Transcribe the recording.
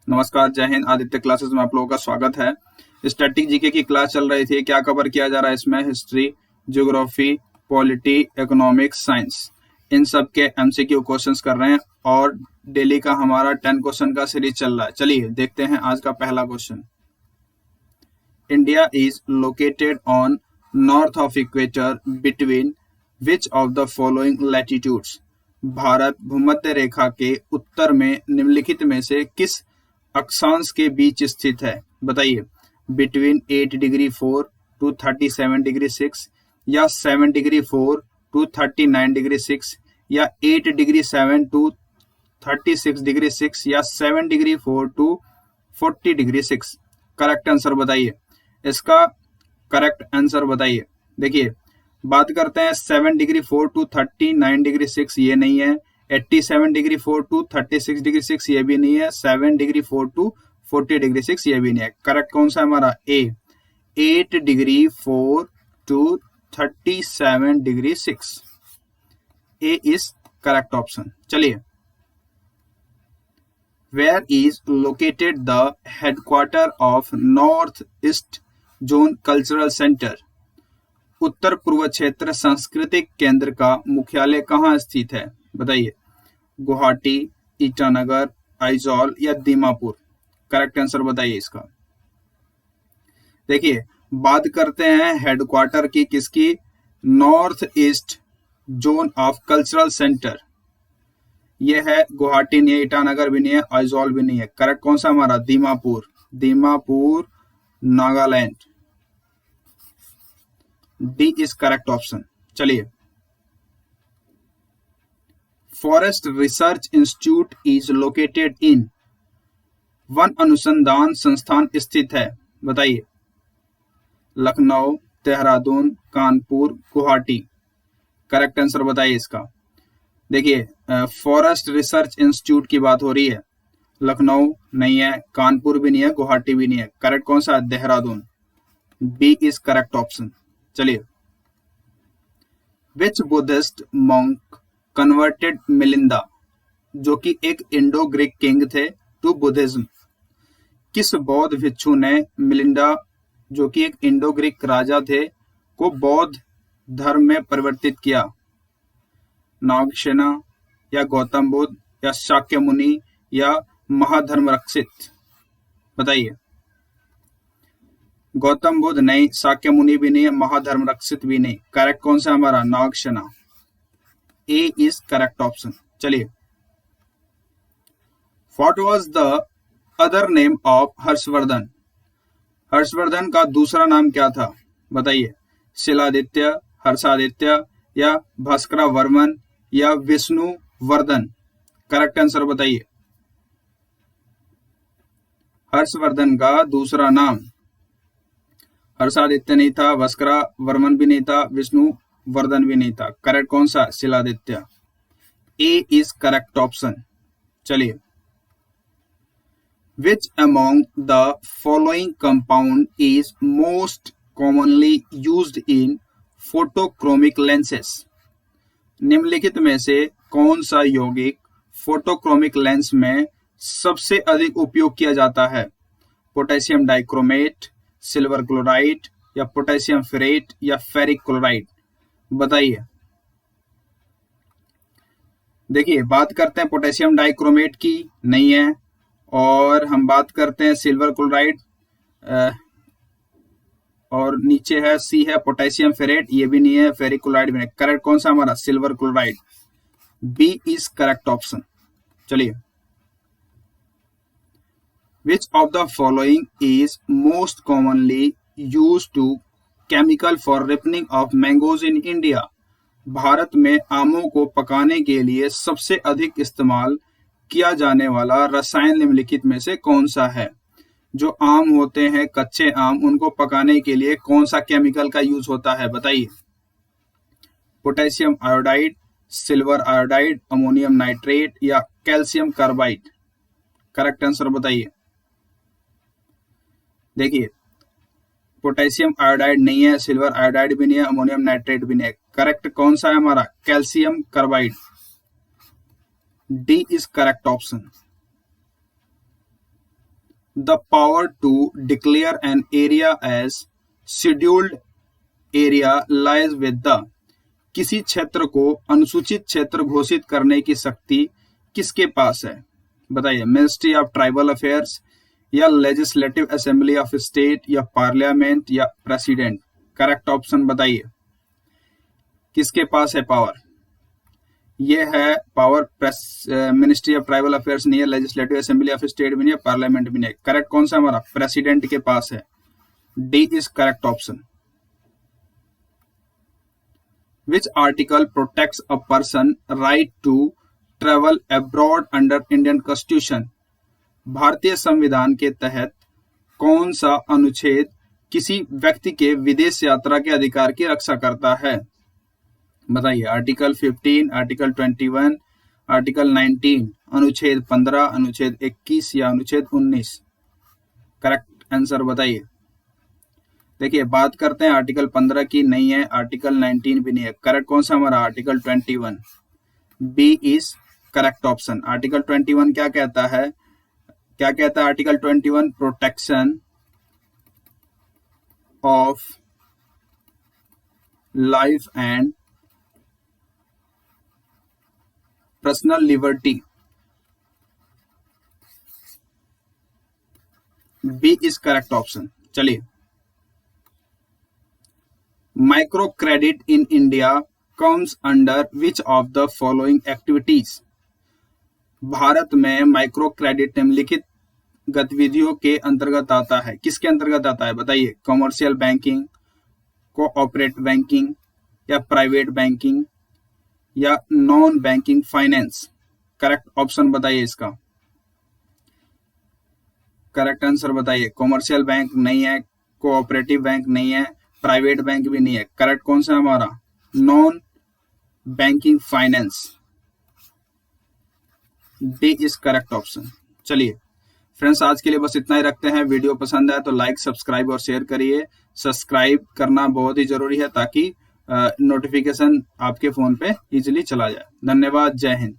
नमस्कार, जय हिंद। आदित्य क्लासेस में आप लोगों का स्वागत है। स्टैटिक जीके की क्लास चल रही थी। क्या कवर किया जा रहा है इसमें? History, geography, polity, economics, science, इन सब के एमसीक्यू क्वेश्चंस कर रहे हैं और डेली का हमारा 10 क्वेश्चन का सीरीज चल रहा है। चलिए देखते हैं आज का पहला question. India is located on north of equator between which of the following latitudes? Bharat भूमध्य रेखा के उत्तर में निम्नलिखित में से किस अक्षांश के बीच स्थित है? बताइए। बिटवीन 8 डिग्री 4 टू 37 डिग्री 6, या 7 डिग्री 4 टू 39 डिग्री 6, या 8 डिग्री 7 टू 36 डिग्री 6, या 7 degree 4 to 40 degree 6। Correct answer बताइए। इसका करेक्ट आंसर बताइए। देखिए, बात करते हैं 7 डिग्री 4 टू 39 डिग्री 6, ये नहीं है। 87 डिग्री 4 टू 36 डिग्री 6, ये भी नहीं है। 7 डिग्री 4 टू 40 डिग्री 6, ये भी नहीं है। करेक्ट कौन सा है हमारा? A. 8 degree 4 to 37 degree 6, A is correct option. चलिए, where is located the headquarter of north east zone cultural centre? उत्तर पूर्व क्षेत्र सांस्कृतिक केंद्र का मुख्यालय कहाँ स्थित है? बताइए। गुवाहाटी, ईटानगर, आइजॉल, या दीमापुर? करेक्ट आंसर बताइए इसका। देखिए, बात करते हैं हेडक्वार्टर की, किसकी? North east zone of cultural centre. यह है गुवाहाटी नहीं है, ईटानगर भी नहीं है, आइजॉल भी नहीं है। करेक्ट कौन सा हमारा? Dimapur. Dimapur, Nagaland. D is correct option. चलिए, forest research institute is located in? वन अनुसंधान संस्थान स्थित है। बताइए। लखनऊ, देहरादून, कानपुर, गुवाहाटी? करेक्ट आंसर बताइए इसका। देखिए, फॉरेस्ट रिसर्च इंस्टीट्यूट की बात हो रही है। लखनऊ नहीं है, कानपुर भी नहीं है, गुवाहाटी भी नहीं है। करेक्ट कौन सा? Dehradun. B is correct option. चलिए, which Buddhist monk converted Milinda, जो कि एक इंडो ग्रीक किंग थे, टू बुद्धिज्म? किस बौद्ध भिक्षु ने मिलिंडा, जो कि एक इंडो ग्रीक राजा थे, को बौद्ध धर्म में परिवर्तित किया? नागसेना, या गौतम बुद्ध, या शाक्य मुनि, या महाधर्म रक्षित? बताइए। गौतम बुद्ध नहीं, शाक्य मुनि भी नहीं, महाधर्म रक्षित भी नहीं। करेक्ट कौन सा हमारा? नागसेना। ए इज करेक्ट ऑप्शन। चलिए, what was the other name of Harshvardhan? Harshvardhan का दूसरा नाम क्या था? बताइए। शिलादित्य, हर्षादित्य, या भास्करा वर्मन, या विष्णु वर्धन? करेक्ट आंसर बताइए। हर्षवर्धन का दूसरा नाम हर्षादित्य नहीं था, भास्करा वर्मन भी नहीं था, विष्णु वर्धन भी नहीं था। करेक्ट कौन सा? शिलादित्य। ए इज करेक्ट ऑप्शन। चलिए, which among the following compound is most commonly used in photochromic lenses? निम्नलिखित में से कौन सा यौगिक फोटोक्रोमिक लेंस में सबसे अधिक उपयोग किया जाता है? पोटेशियम डाइक्रोमेट, सिल्वर क्लोराइड, या पोटेशियम फेरेट, या फेरिक क्लोराइड? बताइए। देखिए, बात करते हैं पोटेशियम डाइक्रोमेट की, नहीं है। और हम बात करते हैं सिल्वर क्लोराइड, और नीचे है सी है पोटेशियम फेरेट, ये भी नहीं है। फेरिक क्लोराइड भी नहीं। करेक्ट कौन सा हमारा? Silver chloride. B is correct option. चलिए, which of the following is most commonly used to chemical for ripening of mangoes in India? भारत में आमों को पकाने के लिए सबसे अधिक इस्तेमाल किया जाने वाला रसायन निम्नलिखित में से कौन सा है? जो आम होते हैं, कच्चे आम, उनको पकाने के लिए कौन सा केमिकल का यूज होता है? बताइए। Potassium iodide, silver iodide, ammonium nitrate, या कैल्शियम कार्बाइड? करेक्ट आंसर बताइए। देखिए, पोटेशियम आयोडाइड नहीं है, सिल्वर आयोडाइड भी नहीं है, अमोनियम नाइट्रेट भी नहीं है। करेक्ट कौन सा है हमारा? Calcium carbide. D is correct option. The power to declare an area as scheduled area lies with the, किसी क्षेत्र को अनुसूचित क्षेत्र घोषित करने की शक्ति किसके पास है? बताइए, मिनिस्ट्री ऑफ ट्राइबल अफेयर्स या लेजिस्लेटिव असेंबली ऑफ स्टेट या पार्लियामेंट या प्रेसिडेंट? करेक्ट ऑप्शन बताइए, किसके पास है पावर? ये है power ministry of tribal affairs नहीं है, लेजिस्लेटिव असेंबली ऑफ स्टेट भी नहीं है, पार्लियामेंट भी नहीं है। करेक्ट कौन सा हमारा? प्रेसिडेंट के पास है। D is correct option. Which article protects a person right to travel abroad under Indian Constitution? भारतीय संविधान के तहत कौन सा अनुच्छेद किसी व्यक्ति के विदेश यात्रा के अधिकार की रक्षा करता है? बताइए, आर्टिकल 15, आर्टिकल 21, आर्टिकल 19, अनुच्छेद 15, अनुच्छेद 21 या अनुच्छेद 19? करेक्ट आंसर बताइए। देखिए, बात करते हैं आर्टिकल 15 की, नहीं है, आर्टिकल 19 भी नहीं है। करेक्ट कौन सा हमारा? Article 21। B is correct option. Article 21 क्या कहता है? क्या कहता है article 21? Protection of life and personal liberty. B is correct option. चलिए, micro credit in India comes under which of the following activities? भारत में माइक्रो क्रेडिट निम्नलिखित गतिविधियों के अंतर्गत आता है। किसके अंतर्गत आता है? बताइए, कमर्शियल बैंकिंग, कोऑपरेटिव बैंकिंग या प्राइवेट बैंकिंग या non banking finance? Correct option बताइए इसका। करेक्ट आंसर बताइए। कमर्शियल बैंक नहीं है, कोऑपरेटिव बैंक नहीं है, प्राइवेट बैंक भी नहीं है। करेक्ट कौन सा हमारा? Non banking finance. D is correct option. चलिए फ्रेंड्स, आज के लिए बस इतना ही रखते हैं। वीडियो पसंद आए तो लाइक, सब्सक्राइब और शेयर करिए। सब्सक्राइब करना बहुत ही जरूरी है ताकि नोटिफिकेशन आपके फोन पे इजीली चला जाए। धन्यवाद। जय हिंद।